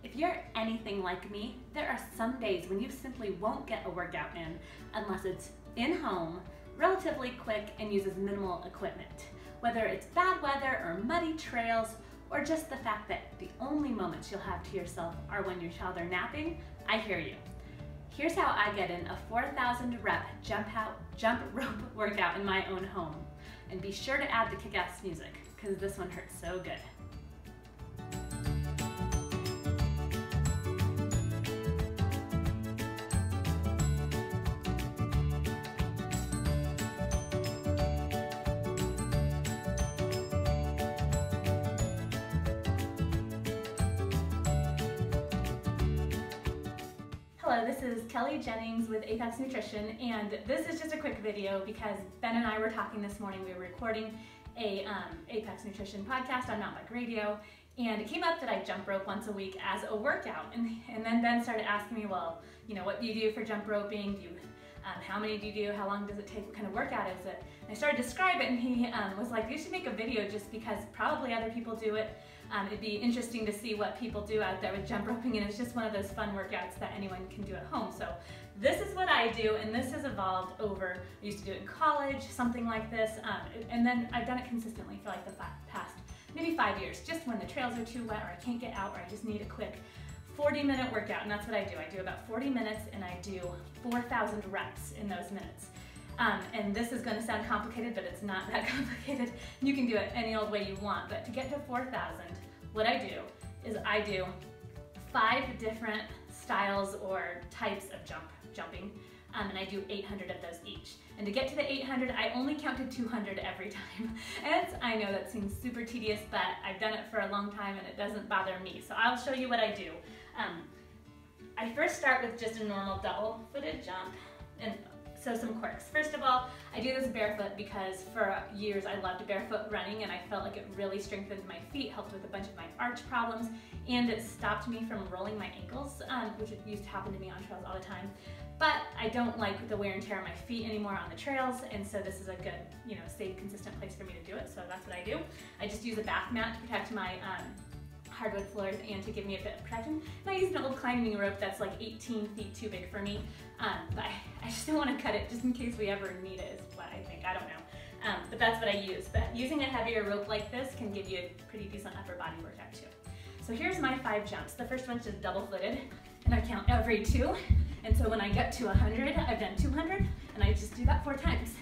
If you're anything like me, there are some days when you simply won't get a workout in unless it's in-home, relatively quick, and uses minimal equipment. Whether it's bad weather or muddy trails, or just the fact that the only moments you'll have to yourself are when your child are napping, I hear you. Here's how I get in a 4,000 rep jump rope workout in my own home. And be sure to add the kick-ass music, because this one hurts so good. Hello, this is Kelly Jennings with Apex Nutrition, and this is just a quick video because Ben and I were talking this morning. We were recording a Apex Nutrition podcast on Mountain Bike Radio, and it came up that I jump rope once a week as a workout. And then Ben started asking me, well, you know, what do you do for jump roping? How many do you do? How long does it take? What kind of workout is it? And I started to describe it, and he was like, you should make a video just because probably other people do it. It'd be interesting to see what people do out there with jump roping, and it's just one of those fun workouts that anyone can do at home. So this is what I do, and this has evolved over, I used to do it in college, something like this, and then I've done it consistently for like the past maybe 5 years, just when the trails are too wet or I can't get out or I just need a quick 40-minute workout, and that's what I do. I do about 40 minutes and I do 4,000 reps in those minutes. And this is going to sound complicated, but it's not that complicated. You can do it any old way you want, but to get to 4,000, what I do is I do 5 different styles or types of jumping, and I do 800 of those each. And to get to the 800, I only count to 200 every time. And I know that seems super tedious, but I've done it for a long time and it doesn't bother me. So I'll show you what I do. I first start with just a normal double-footed jump. And so some quirks. First of all, I do this barefoot because for years I loved barefoot running and I felt like it really strengthened my feet, helped with a bunch of my arch problems, and it stopped me from rolling my ankles, which used to happen to me on trails all the time. But I don't like the wear and tear on my feet anymore on the trails, and so this is a good, safe, consistent place for me to do it, so that's what I do. I just use a bath mat to protect my hardwood floors and to give me a bit of protection. And I use an old climbing rope that's like 18 feet too big for me, but I just don't want to cut it just in case we ever need it is what I think, I don't know. But that's what I use. But using a heavier rope like this can give you a pretty decent upper body workout too. So here's my 5 jumps. The first one's just double-footed, and I count every 2. And so when I get to 100, I've done 200, and I just do that 4 times.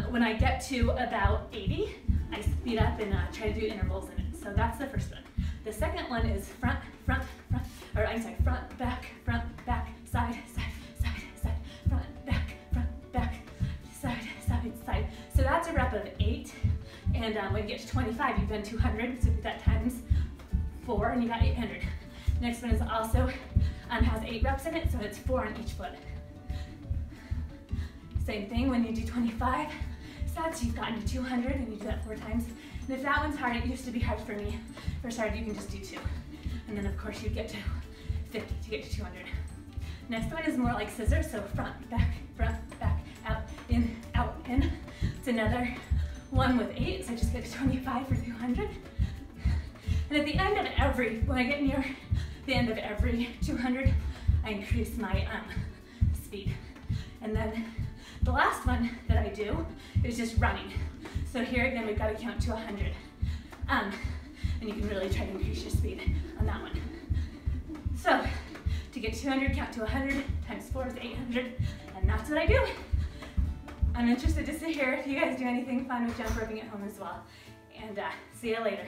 When I get to about 80, I speed up and try to do intervals in it. So that's the first one. The second one is front, front, front, or I'm sorry, front, back, side, side, side, side, front, back, side, side, side. So that's a rep of 8. And when you get to 25, you've done 200, so that times 4, and you got 800. Next one is also has 8 reps in it, so it's 4 on each foot. Same thing when you do 25 sets, you've gotten to 200 and you do that 4 times. And if that one's hard, it used to be hard for me. For started, you can just do 2. And then of course you get to 50 to get to 200. Next one is more like scissors, so front, back, out, in, in. It's another one with 8, so I just get to 25 for 200. And at the end of when I get near the end of every 200, I increase my speed. And then the last one that I do is just running. So here again, we've got to count to 100. And you can really try to increase your speed on that one. So to get 200, count to 100, times 4 is 800, and that's what I do. I'm interested to hear if you guys do anything fun with jump roping at home as well. And see you later.